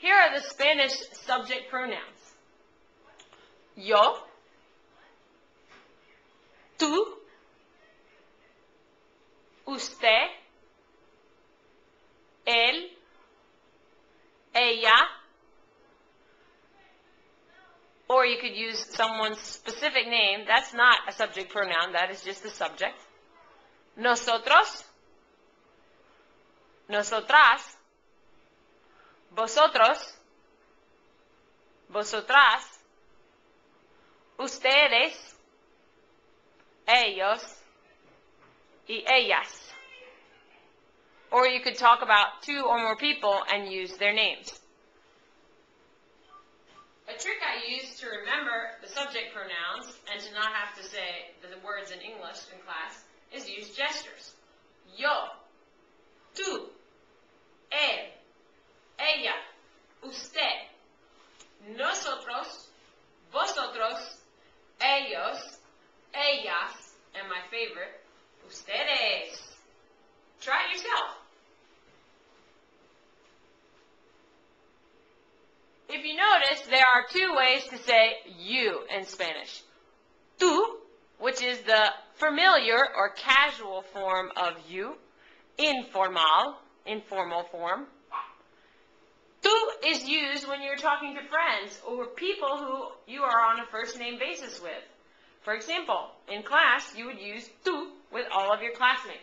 Here are the Spanish subject pronouns. Yo, tú, usted, él, ella, or you could use someone's specific name. That's not a subject pronoun, that is just the subject. Nosotros, nosotras, vosotros, vosotras, ustedes, ellos, y ellas. Or you could talk about two or more people and use their names. A trick I use to remember the subject pronouns and to not have to say the words in English in class is use gestures. Yo, tú, él, ella, usted, nosotros, vosotros, ellos, ellas, and my favorite, ustedes. Try it yourself. If you notice, there are two ways to say you in Spanish. Tú, which is the familiar or casual form of you, informal form. Tú is used when you're talking to friends or people who you are on a first name basis with. For example, in class, you would use tú with all of your classmates.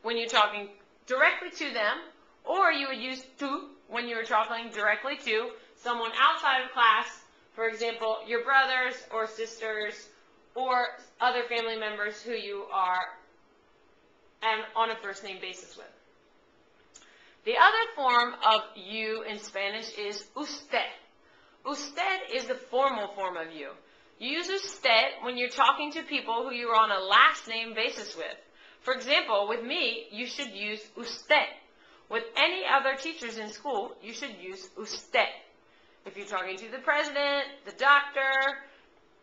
When you're talking directly to them, or you would use tú when you're talking directly to someone outside of class, for example, your brothers or sisters or other family members who you are on a first name basis with. The other form of you in Spanish is usted. Usted is the formal form of you. You use usted when you're talking to people who you are on a last name basis with. For example, with me, you should use usted. With any other teachers in school, you should use usted. If you're talking to the president, the doctor,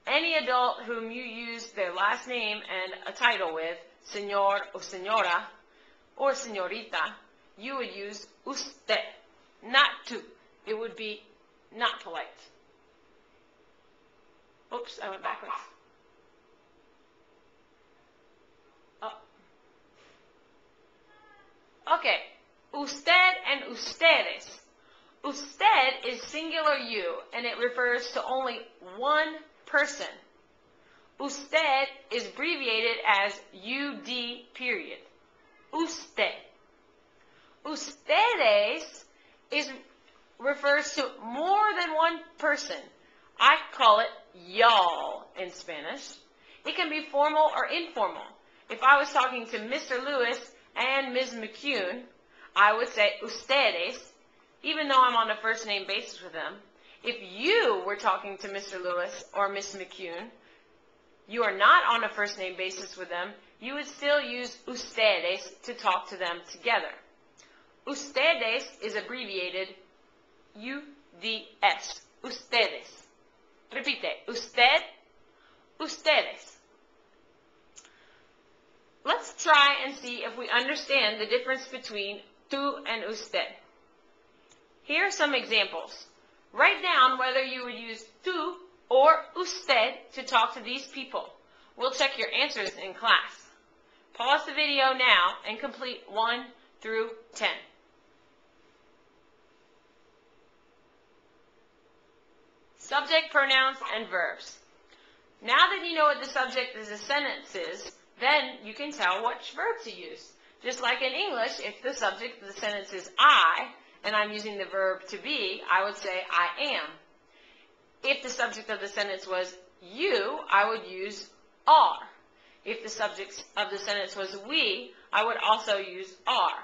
any adult whom you use their last name and a title with, señor or señora, or señorita, you would use usted, not tú. It would be not polite. Oops, I went backwards. Oh. Okay. Usted and ustedes. Usted is singular you, and it refers to only one person. Usted is abbreviated as UD period. Usted. Ustedes refers to more than one person. I call it y'all in Spanish. It can be formal or informal. If I was talking to Mr. Lewis and Ms. McCune, I would say ustedes, even though I'm on a first name basis with them. If you were talking to Mr. Lewis or Ms. McCune, you are not on a first name basis with them, you would still use ustedes to talk to them together. Ustedes is abbreviated UDS. Ustedes. Repite. Usted, ustedes. Let's try and see if we understand the difference between tú and usted. Here are some examples. Write down whether you would use tú or usted to talk to these people. We'll check your answers in class. Pause the video now and complete 1 through 10. Subject, pronouns, and verbs. Now that you know what the subject of the sentence is, then you can tell which verb to use. Just like in English, if the subject of the sentence is I, and I'm using the verb to be, I would say I am. If the subject of the sentence was you, I would use are. If the subject of the sentence was we, I would also use are.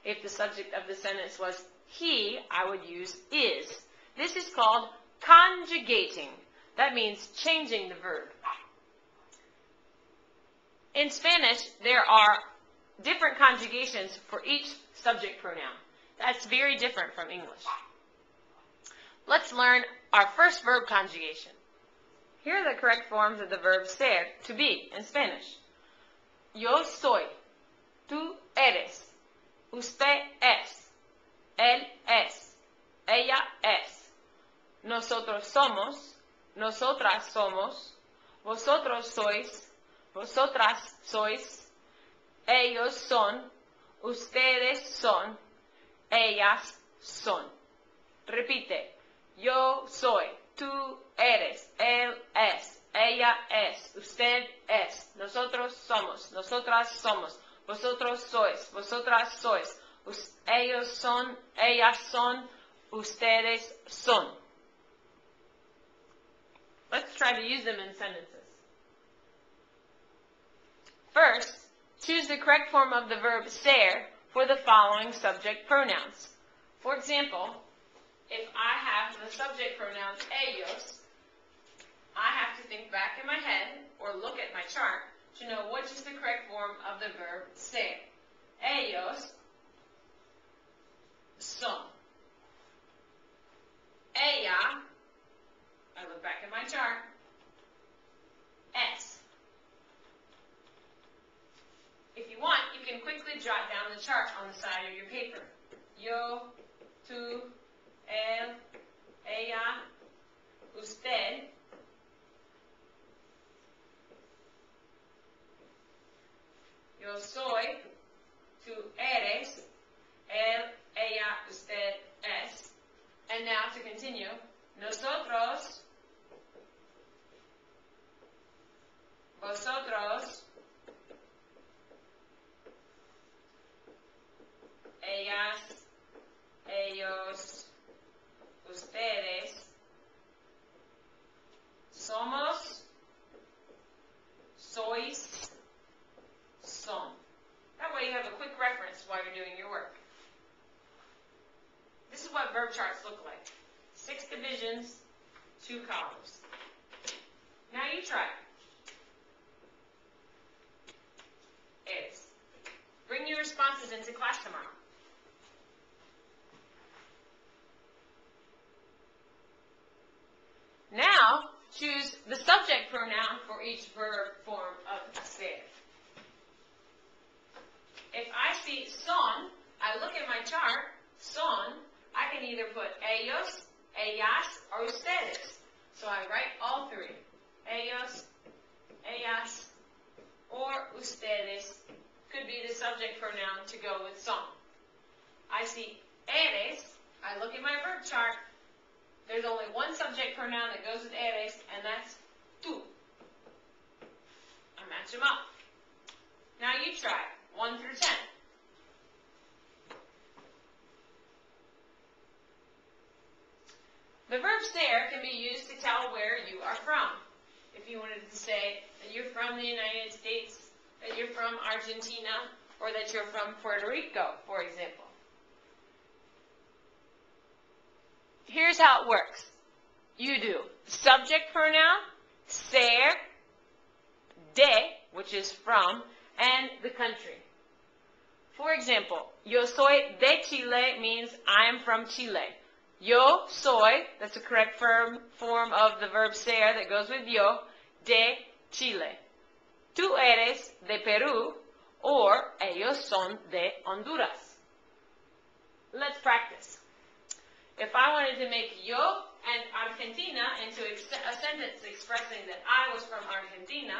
If the subject of the sentence was he, I would use is. This is called conjugating. That means changing the verb. In Spanish, there are different conjugations for each subject pronoun. That's very different from English. Let's learn our first verb conjugation. Here are the correct forms of the verb ser, to be, in Spanish. Yo soy, tú eres, usted es, él nosotros somos, nosotras somos, vosotros sois, vosotras sois, ellos son, ustedes son, ellas son. Repite, yo soy, tú eres, él es, ella es, usted es, nosotros somos, nosotras somos, vosotros sois, vosotras sois, ellos son, ellas son, ustedes son. Let's try to use them in sentences. First, choose the correct form of the verb ser for the following subject pronouns. For example, if I have the subject pronouns ellos, I have to think back in my head or look at my chart to know which is the correct form of the verb ser. Ellos son. Ella, I look back at my chart, es. If you want, you can quickly jot down the chart on the side of your paper. Yo, tú, él, ella, usted, yo soy, tú eres, él, ella, usted, es. And now to continue, nosotros, vosotros, ellas, ellos, ustedes, somos, sois, son. That way you have a quick reference while you're doing your work. This is what verb charts look like. 6 divisions, 2 columns. Now you try. Is. Bring your responses into class tomorrow. Now, choose the subject pronoun for each verb form of ser. If I see son, I look at my chart, son, I can either put ellos, ellas, or ustedes. So I write all 3. Ellos, ellas, or ustedes could be the subject pronoun to go with son. I see eres, I look at my verb chart, there's only one subject pronoun that goes with eres, and that's tú. I match them up. Now you try, 1 through 10. The verb ser can be used to tell where you are from. If you wanted to say that you're from the United States, that you're from Argentina, or that you're from Puerto Rico, for example. Here's how it works. You do subject pronoun, ser, de, which is from, and the country. For example, yo soy de Chile means I am from Chile. Yo soy, that's the correct form of the verb ser that goes with yo, de Chile. Tú eres de Perú, or ellos son de Honduras. Let's practice. If I wanted to make yo and Argentina into a sentence expressing that I was from Argentina,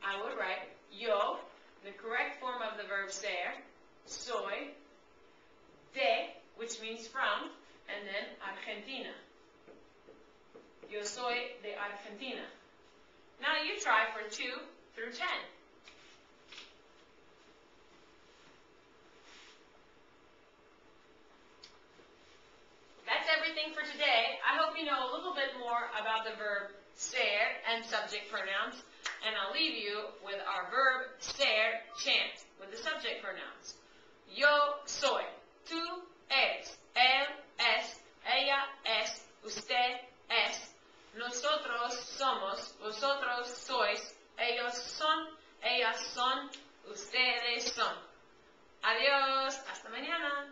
I would write yo, the correct form of the verb ser, soy, de, which means from, and then Argentina. Yo soy de Argentina. Now you try for 2 through 10. That's everything for today. I hope you know a little bit more about the verb ser and subject pronouns, and I'll leave you with our verb ser chant with the subject pronouns. Yo soy, tú eres, él es, ella es, usted es, nosotros somos, vosotros sois, ellos son, ellas son, ustedes son. Adiós, hasta mañana.